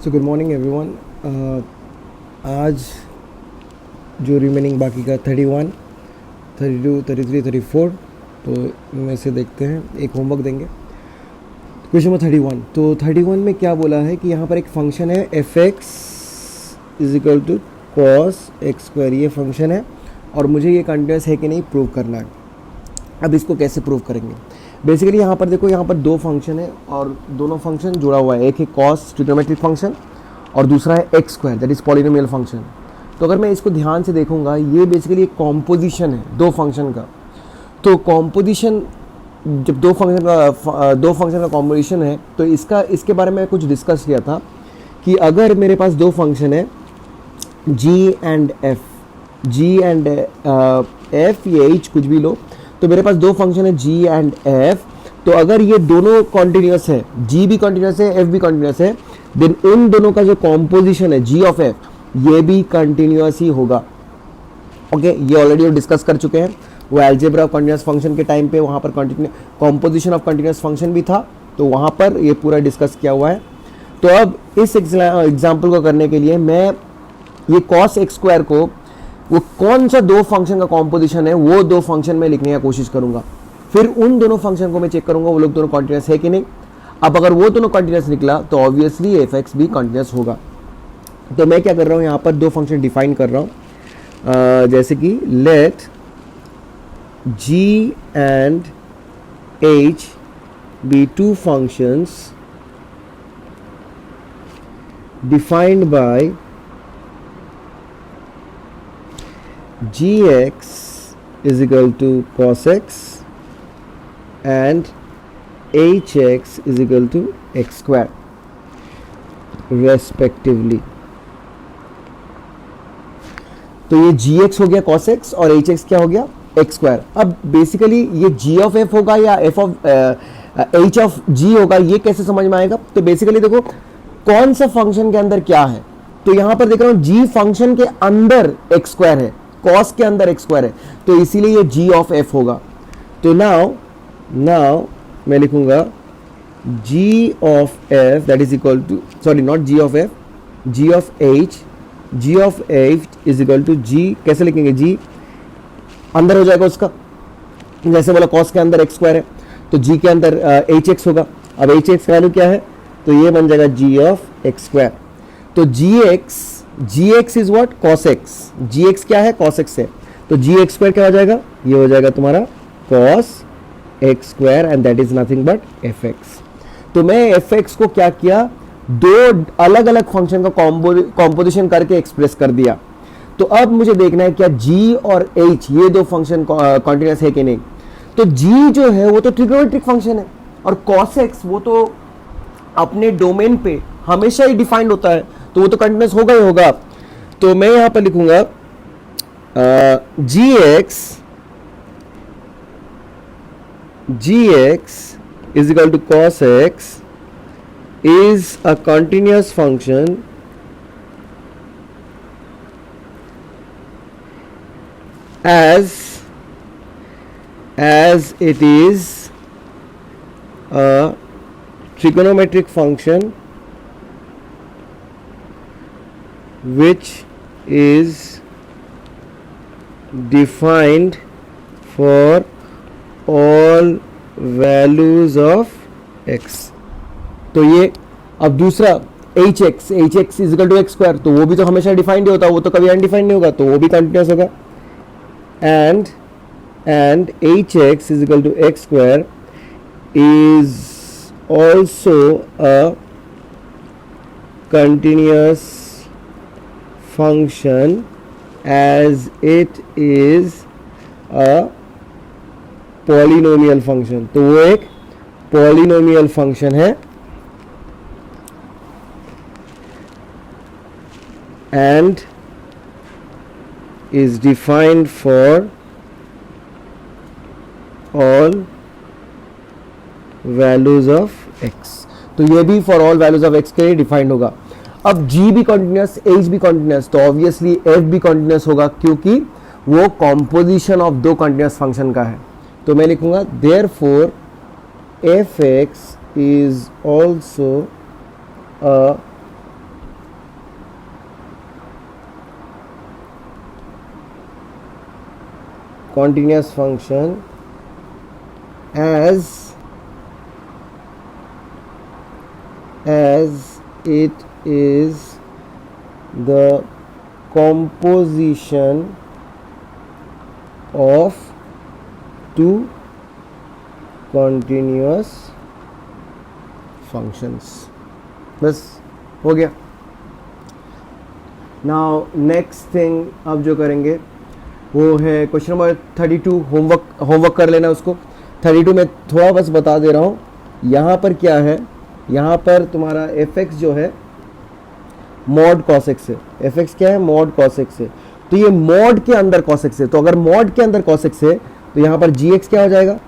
So good morning everyone. आज जो remaining बाकी का 31, 32, 33, 34 तो इनमें से देखते हैं, एक होमवर्क देंगे। Question number 31। तो 31 में क्या बोला है कि यहाँ पर एक फंक्शन है F x is equal to cos X square, ये फंक्शन है और मुझे ये कंटिन्यूस है कि नहीं प्रूव करना है। अब इसको कैसे प्रूव करेंगे? बेसिकली यहाँ पर देखो, यहाँ पर दो फंक्शन है और दोनों फंक्शन जुड़ा हुआ है। एक है कॉस ट्रिग्नोमेट्रिक फंक्शन और दूसरा है x square, that is polynomial function. तो अगर मैं इसको ध्यान से देखूंगा, ये बेसिकली एक कॉम्पोजिशन है दो फंक्शन का। तो कॉम्पोजिशन, जब दो फंक्शन का कॉम्पोजिशन है तो इसके बारे में कुछ डिस्कस किया था कि अगर मेरे पास दो फंक्शन है जी एंड एफ, ये एच कुछ भी लो, तो मेरे पास दो फंक्शन है जी एंड एफ। तो अगर ये दोनों कॉन्टिन्यूस है, जी भी कॉन्टिन्यूस है, एफ भी कॉन्टिन्यूस है, देन उन दोनों का जो कॉम्पोजिशन है जी ऑफ एफ, ये भी कंटिन्यूस ही होगा। ओके, ये ऑलरेडी डिस्कस कर चुके हैं। वो अलजेब्रा ऑफ कंटिन्यूस फंक्शन के टाइम पे वहाँ पर कॉम्पोजिशन ऑफ कंटिन्यूस फंक्शन भी था, तो वहाँ पर ये पूरा डिस्कस किया हुआ है। तो अब इस एग्जाम्पल को करने के लिए मैं ये कॉस एक्स स्क्वायर को, वो कौन सा दो फंक्शन का कॉम्पोजिशन है, वो दो फंक्शन में लिखने की कोशिश करूंगा। फिर उन दोनों फंक्शन को मैं चेक करूंगा वो लोग दोनों कॉन्टिन्यूस है कि नहीं। अब अगर वो दोनों कॉन्टिन्यूस निकला तो ऑब्वियसली एफ एक्स भी कॉन्टिन्यूस होगा। तो मैं क्या कर रहा हूं, यहाँ पर दो फंक्शन डिफाइन कर रहा हूं, जैसे कि let G and H be two functions defined by gx is equal to cos x and hx is equal to x square respectively। तो ये gx हो गया cos x और hx क्या हो गया x square। अब बेसिकली ये g of f होगा या h of g होगा, ये कैसे समझ में आएगा? तो बेसिकली देखो कौन सा फंक्शन के अंदर क्या है। तो यहां पर देख रहा हूं g फंक्शन के अंदर x स्क्वायर है, कॉस के अंदर एक्स स्क्वायर है, तो इसीलिए ये जी ऑफ एफ होगा। तो नाउ मैं लिखूंगा g of f that is equal to, sorry not g of f, g of h is equal to g, कैसे लिखेंगे? जी अंदर हो जाएगा उसका, जैसे बोला कॉस के अंदर एक्स स्क्वायर है तो जी के अंदर एच एक्स होगा। अब एच एक्स का वैल्यू क्या है, तो ये बन जाएगा जी ऑफ एक्स स्क्वायर। तो g x is what, cos x, g x क्या है, कॉस एक्स है, तो जी एक्स स्क्वायर क्या हो जाएगा, ये हो जाएगा तुम्हारा cos X square and that is nothing but F x. तो मैं एफ एक्स को क्या किया, दो अलग अलग फंक्शन का कॉम्पोजिशन करके एक्सप्रेस कर दिया। तो अब मुझे देखना है क्या जी और एच ये दो फंक्शन कॉन्टिन्यूस है कि नहीं। तो जी जो है वो तो ट्रिग्नोमेट्रिक फंक्शन है और कॉस एक्स वो तो अपने डोमेन पे हमेशा ही डिफाइंड होता है, तो वो तो कंटिन्यूस होगा ही होगा। तो मैं यहां पर लिखूंगा g x is equal to cos x is a continuous function as it is a trigonometric function which is defined for all values of x। तो ये अब दूसरा H X is equal to X square, तो वो भी तो हमेशा defined होता है, वो तो कभी अनडिफाइंड नहीं होगा, तो वो भी कंटिन्यूस होगा। and hx is equal to x square is also a continuous function as it is a polynomial function। तो वो एक polynomial function है and is defined for all values of x। तो ये भी for all values of x के लिए defined होगा। अब g भी कॉन्टिन्यूस, h भी कॉन्टिन्यूस, तो ऑब्वियसली f भी कॉन्टिन्यूस होगा क्योंकि वो कॉम्पोजिशन ऑफ दो कॉन्टिन्यूस फंक्शन का है। तो मैं लिखूंगा therefore F x is also a continuous function as it is the composition of two continuous functions। बस हो गया। नाउ नेक्स्ट थिंग अब जो करेंगे वो है क्वेश्चन नंबर 32। होमवर्क कर लेना उसको। 32 में थोड़ा बस बता दे रहा हूँ। यहाँ पर क्या है, यहाँ पर तुम्हारा fx जो है मॉड cos x है। fx क्या है, मॉड cos x है। तो ये मॉड के अंदर cos x है। तो अगर मॉड के अंदर cos x है तो यहाँ पर gx क्या हो जाएगा,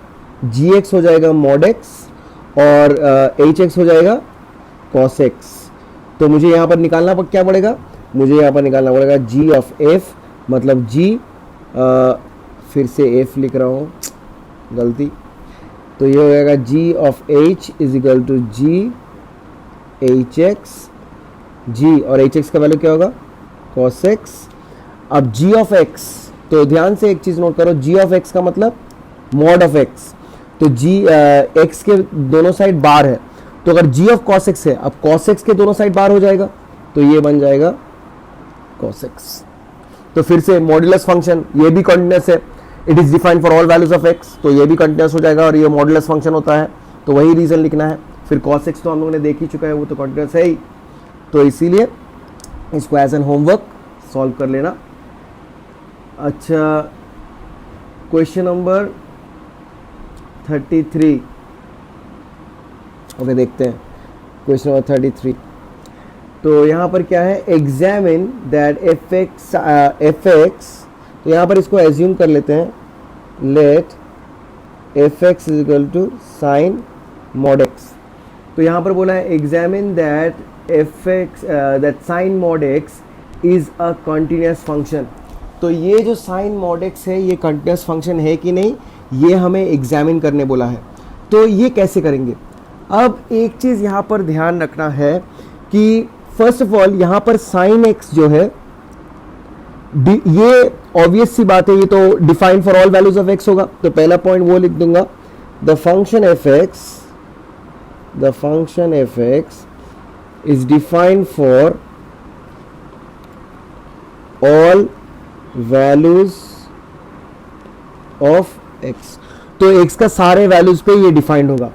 gx हो जाएगा मॉड x और hx हो जाएगा cos x। तो मुझे यहाँ पर निकालना क्या पड़ेगा, मुझे यहाँ पर निकालना पड़ेगा g ऑफ f, मतलब g फिर से f लिख रहा हूँ, गलती। तो ये हो जाएगा g of h is equal to g hx, g और hx का वैल्यू क्या होगा cos x। अब g ऑफ x, तो ध्यान से एक चीज़ नोट करो, g ऑफ x का मतलब मॉड ऑफ x। तो g x के दोनों साइड बार है, तो अगर g ऑफ cos x है, अब cos x के दोनों साइड बार हो जाएगा, तो ये बन जाएगा cos x। तो फिर से मॉड्यूलस फंक्शन, ये भी कंटिन्यूअस है, it is defined for all values of x, तो ये भी कंटिन्यूअस हो जाएगा और ये मॉड्यूलस फंक्शन होता है, तो वही रीजन लिखना है। फिर cos x तो हम लोगों ने देख ही चुका है, वो तो कंटिन्यूअस है ही, तो इसीलिए इसको एज एन होमवर्क सॉल्व कर लेना। अच्छा, क्वेश्चन नंबर 33 ओके, देखते हैं क्वेश्चन नंबर 33। तो यहाँ पर क्या है, एग्जामिन दैट fx, तो यहाँ पर इसको एज्यूम कर लेते हैं, let fx is equal to sine mod x। तो यहाँ पर बोला है examine that fx that sine mod x is a continuous function. तो ये जो साइन मॉड x है ये कंटिन्यूअस फंक्शन है कि नहीं, ये हमें एग्जामिन करने बोला है। तो ये कैसे करेंगे, अब एक चीज़ यहाँ पर ध्यान रखना है कि फर्स्ट ऑफ ऑल यहाँ पर साइन x जो है, ये ऑब्वियस सी बात है, ये तो define for all values of x होगा। तो पहला पॉइंट वो लिख दूंगा, the function fx is defined for all values of x। तो x का सारे वैल्यूज पे ये डिफाइंड होगा।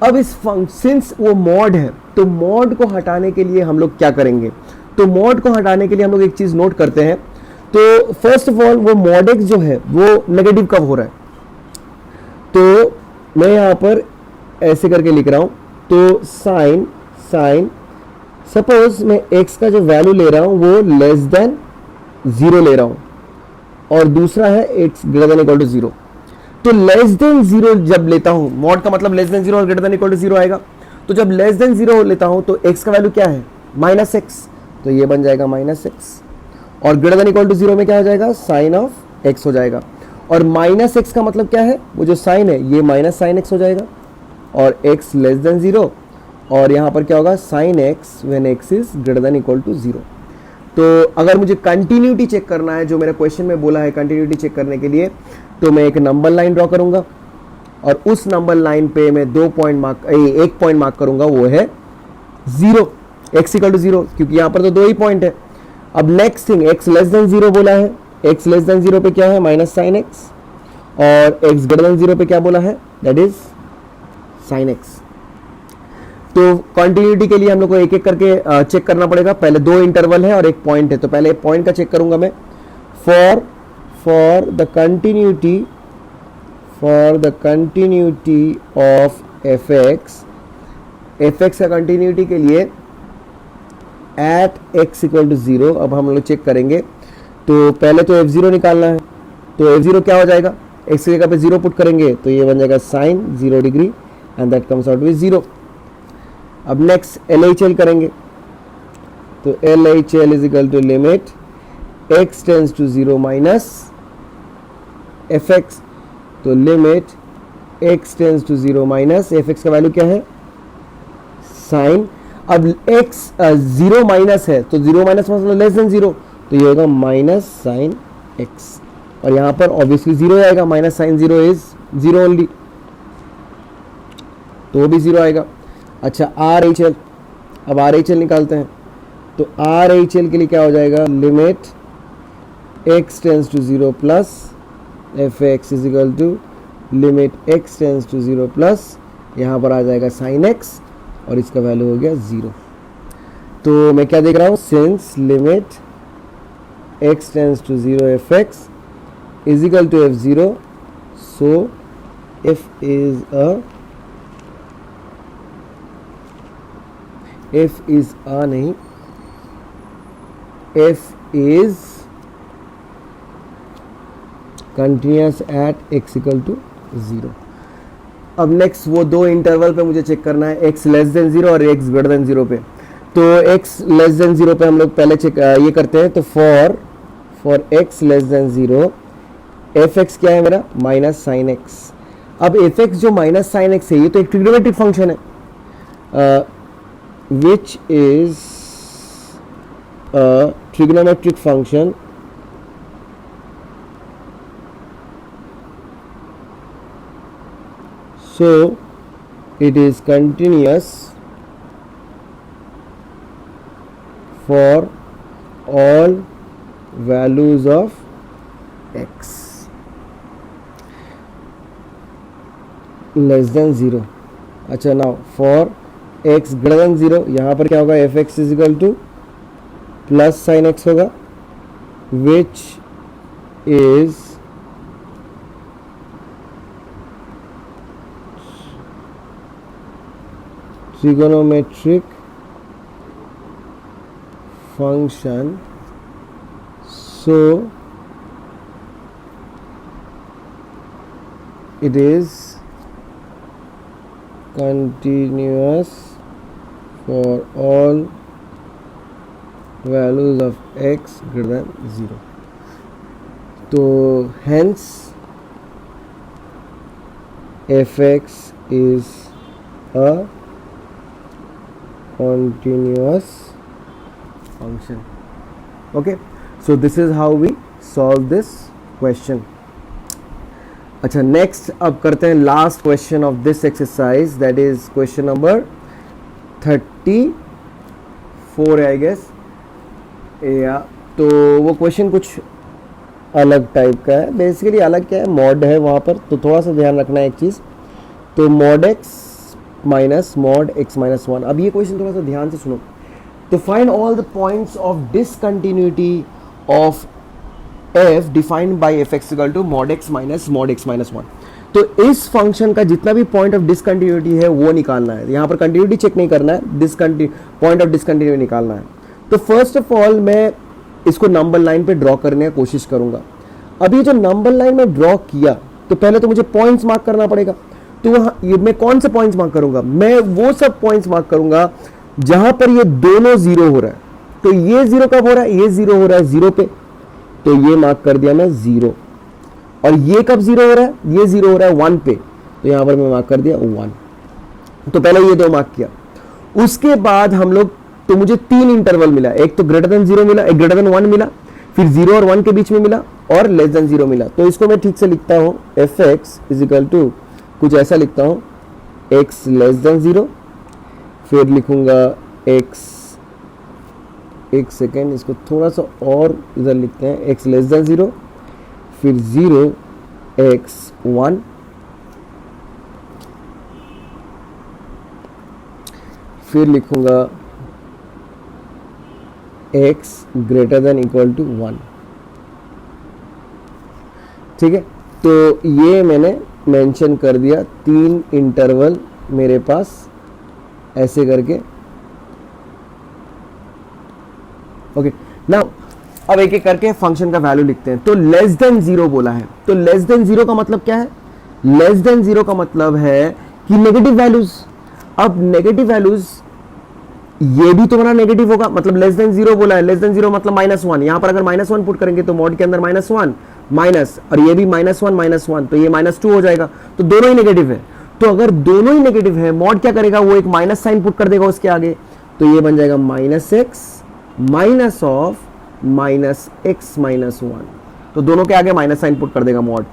अब इस सिंस वो मॉड है, तो मॉड को हटाने के लिए हम लोग क्या करेंगे, तो मॉड को हटाने के लिए हम लोग एक चीज नोट करते हैं। तो फर्स्ट ऑफ ऑल वो मॉड x जो है वो नेगेटिव कब हो रहा है, तो मैं यहां पर ऐसे करके लिख रहा हूं, तो साइन सपोज मैं x का जो वैल्यू ले रहा हूं वो लेस देन 0 ले रहा हूं और दूसरा है x greater than equal to 0। तो लेस देन 0 जब लेता हूं, मॉड का मतलब लेस देन 0 और ग्रेटर देन इक्वल टू 0 आएगा। तो जब लेस देन 0 लेता हूं तो x का वैल्यू क्या है माइनस x, तो ये बन जाएगा माइनस x। और ग्रेटर देन इक्वल टू 0 में क्या हो जाएगा, साइन ऑफ x हो जाएगा। और माइनस x का मतलब क्या है, वो जो साइन है ये माइनस साइन x हो जाएगा और x लेस देन 0, और यहाँ पर क्या होगा sine x when x is greater than equal to 0। तो अगर मुझे कंटिन्यूटी चेक करना है, जो मेरे क्वेश्चन में बोला है कंटिन्यूटी चेक करने के लिए, तो मैं एक नंबर लाइन ड्रॉ करूंगा और उस नंबर लाइन पे मैं एक पॉइंट मार्क करूंगा, वो है 0, x इक्वल टू 0, क्योंकि यहाँ पर तो 2 ही पॉइंट है। अब next thing, x less than 0 बोला है, x लेस देन 0 पे क्या है माइनस साइन x, और x ग्रेटर देन 0 पे क्या बोला है, दैट इज साइन x। तो कंटिन्यूटी के लिए हम लोग को एक एक करके चेक करना पड़ेगा। पहले 2 इंटरवल है और 1 पॉइंट है, तो पहले पॉइंट का चेक करूंगा मैं। For the continuity of fx का कंटिन्यूटी के लिए एट x इक्वल टू 0, अब हम लोग चेक करेंगे। तो पहले तो f0 निकालना है, तो f0 क्या हो जाएगा, x की जगह पे 0 पुट करेंगे तो ये बन जाएगा sine 0 degree and that comes out with 0। अब नेक्स्ट LHL करेंगे, तो LHL is equal to limit x tends to 0 minus fx, तो limit x tends to 0 minus fx का वैल्यू क्या है साइन। अब x 0 माइनस है, तो 0 माइनस मतलब लेस देन 0, तो ये होगा माइनस साइन x। और यहाँ पर ऑब्वियसली जीरो आएगा, minus sine zero is zero only, तो वो भी जीरो आएगा। अच्छा आर एच एल, अब आर एच एल निकालते हैं, तो आर एच एल के लिए क्या हो जाएगा, limit x tends to zero plus F x is equal to limit x tends to zero plus यहाँ पर आ जाएगा साइन x और इसका वैल्यू हो गया जीरो। तो मैं क्या देख रहा हूँ, since limit x tends to zero F x is equal to F zero, so f is a नहीं, f is continuous at x equal to zero. अब नेक्स्ट वो दो इंटरवल पे मुझे चेक करना है, x लेस देन जीरो और x greater than zero पे। तो x लेस देन जीरो पे हम लोग पहले चेक ये करते हैं, तो for x less than zero F x क्या है मेरा, माइनस साइन एक्स। अब एफ एक्स जो माइनस साइन एक्स है ये तो एक ट्रिग्नोमेट्रिक फंक्शन है, which is a trigonometric function so it is continuous for all values of x less than 0। अच्छा now for x greater than zero यहाँ पर क्या होगा, f x is equal to plus sine x होगा, which is trigonometric function, so it is continuous for all values of x greater than 0। तो hence f(x) is a continuous function। Okay, so this is how we solve this question। अच्छा next अब करते हैं last question of this exercise, that is question number 34 है I guess, या तो वो question कुछ अलग टाइप का है, बेसिकली अलग क्या है, मॉड है वहाँ पर, तो थोड़ा सा ध्यान रखना है एक चीज़। तो mod x minus mod x minus one. अब ये क्वेश्चन थोड़ा सा ध्यान से सुनो। तो find all the points of discontinuity of f defined by F x equal to mod x minus one. तो इस फंक्शन का जितना भी पॉइंट ऑफ डिसकंटिन्यूटी है वो निकालना है, यहाँ पर कंटिन्यूटी चेक नहीं करना है, पॉइंट ऑफ डिसकंटिन्यूटी निकालना है। तो फर्स्ट ऑफ ऑल मैं इसको नंबर लाइन पे ड्रॉ करने की कोशिश करूंगा। अब ये जो नंबर लाइन में ड्रॉ किया तो पहले तो मुझे पॉइंट्स मार्क करना पड़ेगा। तो वहाँ ये मैं कौन से पॉइंट्स मार्क करूंगा, मैं वो सब पॉइंट्स मार्क करूंगा जहां पर ये दोनों जीरो हो रहा है। तो ये जीरो कब हो रहा है, ये जीरो हो रहा है जीरो पे, तो ये मार्क कर दिया मैं जीरो। और ये कब जीरो हो रहा है, ये जीरो हो रहा है वन पे, तो यहां पर मैं मार्क कर दिया वन। तो पहले ये दो मार्क किया। उसके बाद हम लोग, तो मुझे तीन इंटरवल मिला, एक तो ग्रेटर देन जीरो मिला, एक ग्रेटर देन वन मिला, फिर जीरो और वन के बीच में मिला, और लेस देन जीरो मिला। तो इसको मैं ठीक से लिखता हूं, F x is equal to कुछ ऐसा लिखता हूं, एक्स लेस देन जीरो, फिर लिखूंगा एक्स, एक सेकेंड इसको थोड़ा सा और इधर लिखते हैं, एक्स लेस देन जीरो, फिर जीरो एक्स वन, फिर लिखूंगा x greater than equal to one. ठीक है, तो ये मैंने मेंशन कर दिया, तीन इंटरवल मेरे पास ऐसे करके। ओके, नाउ अब एक एक करके फंक्शन का वैल्यू लिखते हैं। तो लेस देन जीरो बोला है, तो लेस देन जीरो का मतलब क्या है, लेस देन जीरो का मतलब है कि नेगेटिव वैल्यूज। अब नेगेटिव वैल्यूज ये भी तुम्हारा नेगेटिव होगा, मतलब लेस देन जीरो बोला है, लेस देन जीरो मतलब माइनस वन। यहां पर अगर माइनस वन पुट करेंगे तो मॉड के अंदर माइनस वन माइनस, और ये भी माइनस वन, तो ये माइनस टू हो जाएगा, तो दोनों ही नेगेटिव है। तो अगर दोनों ही नेगेटिव है, मॉड क्या करेगा, वो एक माइनस साइन पुट कर देगा उसके आगे, तो ये बन जाएगा minus x minus of minus x minus one. तो दोनों के आगे माइनस साइन पुट कर देगा मॉड।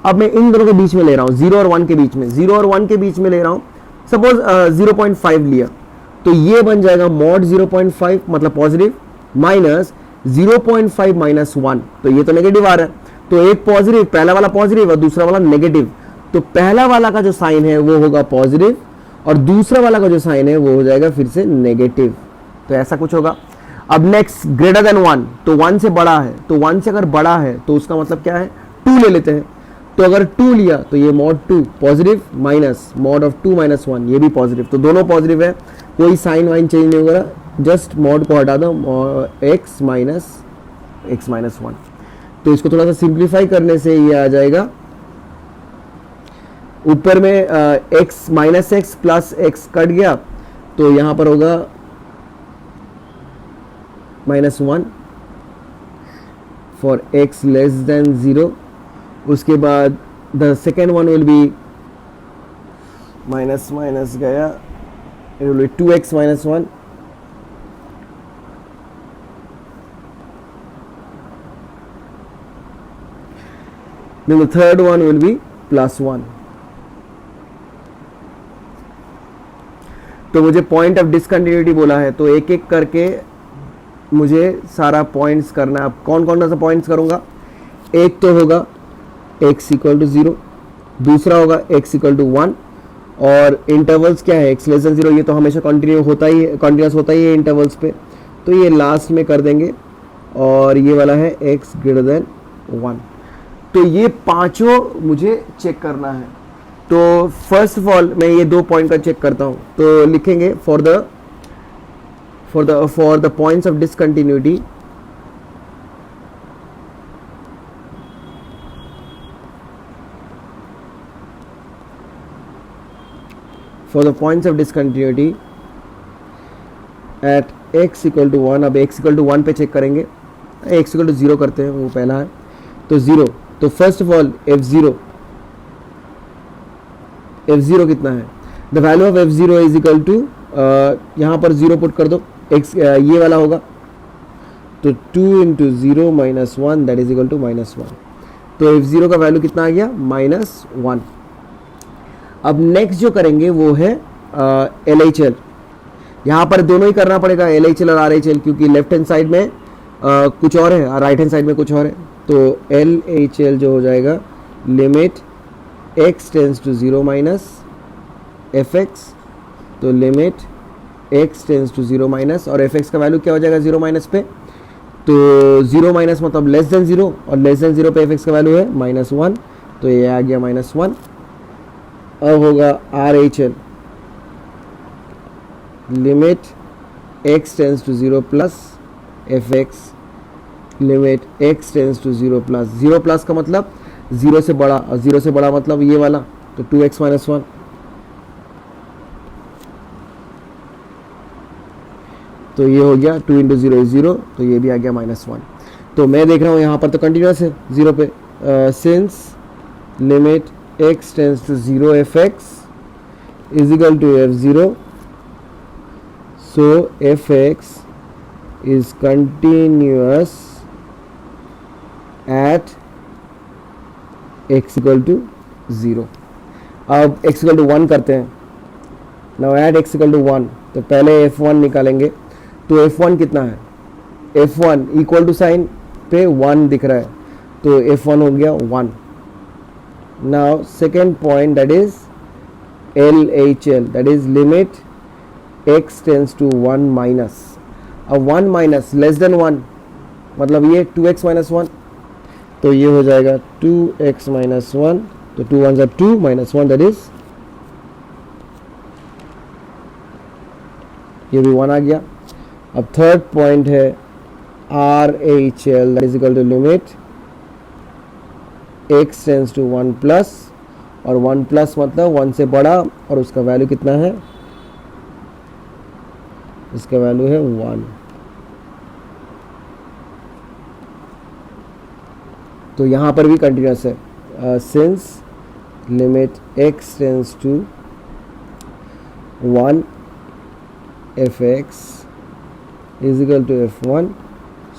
अब मैं इन दोनों के बीच में ले रहा हूँ, 0 और 1 के बीच में, 0 और 1 के बीच में ले रहा हूँ, सपोज 0.5 लिया, तो ये बन जाएगा मॉड 0.5 मतलब पॉजिटिव माइनस 0.5 माइनस 1, तो ये तो नेगेटिव आ रहा है, तो एक पॉजिटिव, पहला वाला पॉजिटिव और दूसरा वाला नेगेटिव, तो पहला वाला का जो साइन है वो होगा पॉजिटिव और दूसरा वाला का जो साइन है वो हो जाएगा फिर से नेगेटिव, तो ऐसा कुछ होगा। अब नेक्स्ट ग्रेटर देन 1, तो 1 से बड़ा है, तो 1 से अगर बड़ा है तो उसका मतलब क्या है, 2 ले लेते हैं, तो अगर 2 लिया तो ये mod 2 positive minus mod of 2 minus 1, ये भी पॉजिटिव, तो दोनों पॉजिटिव है, कोई साइन वाइन चेंज नहीं होगा, जस्ट मॉड को हटा दो, x माइनस 1, तो इसको थोड़ा सा सिंप्लीफाई करने से ये आ जाएगा, ऊपर में x minus x plus x cut गया, तो यहाँ पर होगा -1 फॉर x लेस देन 0, उसके बाद the second one will be minus minus गया, it will be 2x minus 1, then the third one will be +1। तो मुझे पॉइंट ऑफ डिसकंटिन्यूटी बोला है, तो एक एक करके मुझे सारा पॉइंट्स करना है। अब कौन कौन सा पॉइंट्स करूँगा, एक तो होगा x = 0, दूसरा होगा x = 1, और इंटरवल्स क्या है, x < 0, ये तो हमेशा कंटिन्यूस होता ही है इंटरवल्स पे, तो ये लास्ट में कर देंगे, और ये वाला है x > 1। तो ये पांचों मुझे चेक करना है। तो फर्स्ट ऑफ ऑल मैं ये 2 पॉइंट का चेक करता हूँ, तो लिखेंगे for the points of discontinuity, for the points of discontinuity at x = 1, अब x = 1 पे चेक करेंगे, x = 0 करते हैं, वो पहला है, तो 0, तो फर्स्ट ऑफ ऑल f0 कितना है, the value of f0 is equal to, यहाँ पर 0 पुट कर दो, x ये वाला होगा, तो 2 × 0 - 1 दैट इज इक्वल टू -1, तो f0 का वैल्यू कितना आ गया, -1। अब नेक्स्ट जो करेंगे वो है LHL, यहाँ पर दोनों ही करना पड़ेगा, LHL और RHL, क्योंकि लेफ्ट हैंड साइड में कुछ और है, राइट हैंड साइड में कुछ और है, तो LHL जो हो जाएगा limit x tends to 0 minus fx, तो limit x tends to 0 minus, और fx का वैल्यू क्या हो जाएगा 0 माइनस पे, तो 0 माइनस मतलब लेस देन 0, और लेस देन 0 पे fx का वैल्यू है -1, तो ये आ गया -1। अब होगा RHL, limit x tends to 0 plus fx, limit x tends to 0 plus, 0 plus का मतलब 0 से बड़ा, और 0 से बड़ा मतलब ये वाला, तो 2x - 1, तो ये हो गया 2 × 0 = 0, तो ये भी आ गया -1। तो मैं देख रहा हूँ यहाँ पर तो कंटिन्यूस है 0 पे, since limit x tends to 0 fx is equal to f0, so fx is continuous at x = 0। अब x = 1 करते हैं, नाउ एट x = 1, तो पहले f1 निकालेंगे, तो f1 कितना है, f1 इक्वल टू साइन पे 1 दिख रहा है, तो f1 हो गया 1। Now second point that is LHL, that is limit x tends to 1 minus, अब 1 माइनस लेस देन 1 मतलब ये 2x - 1, तो ये हो जाएगा 2x - 1, तो 2 1s are 2 -1 दैट इज, ये भी 1 आ गया। अब थर्ड पॉइंट है RHL, that is equal to limit x tends to 1 plus, और 1 प्लस मतलब 1 से बड़ा, और उसका वैल्यू कितना है, इसका वैल्यू है 1। तो यहाँ पर भी कंटिन्यूस है, since limit x tends to 1 fx is equal to f1,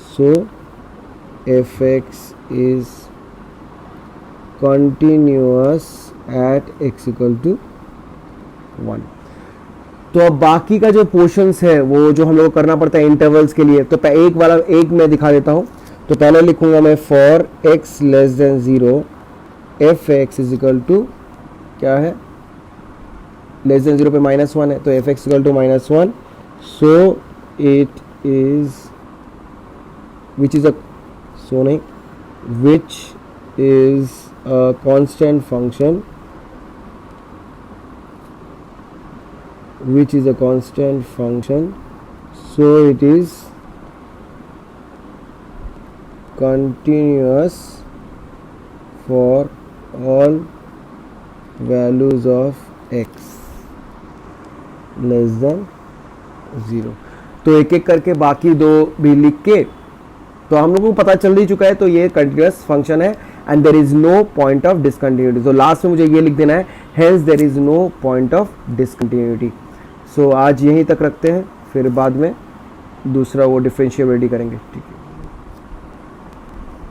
so F x is continuous at X equal to 1। तो अब बाकी का जो पोर्शंस है वो जो हम लोग को करना पड़ता है इंटरवल्स के लिए, तो एक वाला एक मैं दिखा देता हूँ। तो पहले लिखूंगा मैं for x less than 0 f x is equal to क्या है, लेस देन 0 पे -1 है, तो f x equal to -1, so it is which is a so नहीं which is a constant function which is a constant function, so it is continuous for all values of x less than 0। तो एक एक करके बाकी दो भी लिख के तो हम लोगों को पता चल ही चुका है, तो ये कंटिन्यूस फंक्शन है and there is no point of discontinuity. तो लास्ट में मुझे ये लिख देना है, hence there is no point of discontinuity. So आज यहीं तक रखते हैं, फिर बाद में दूसरा वो डिफरेंशिएबिलिटी करेंगे, ठीक है।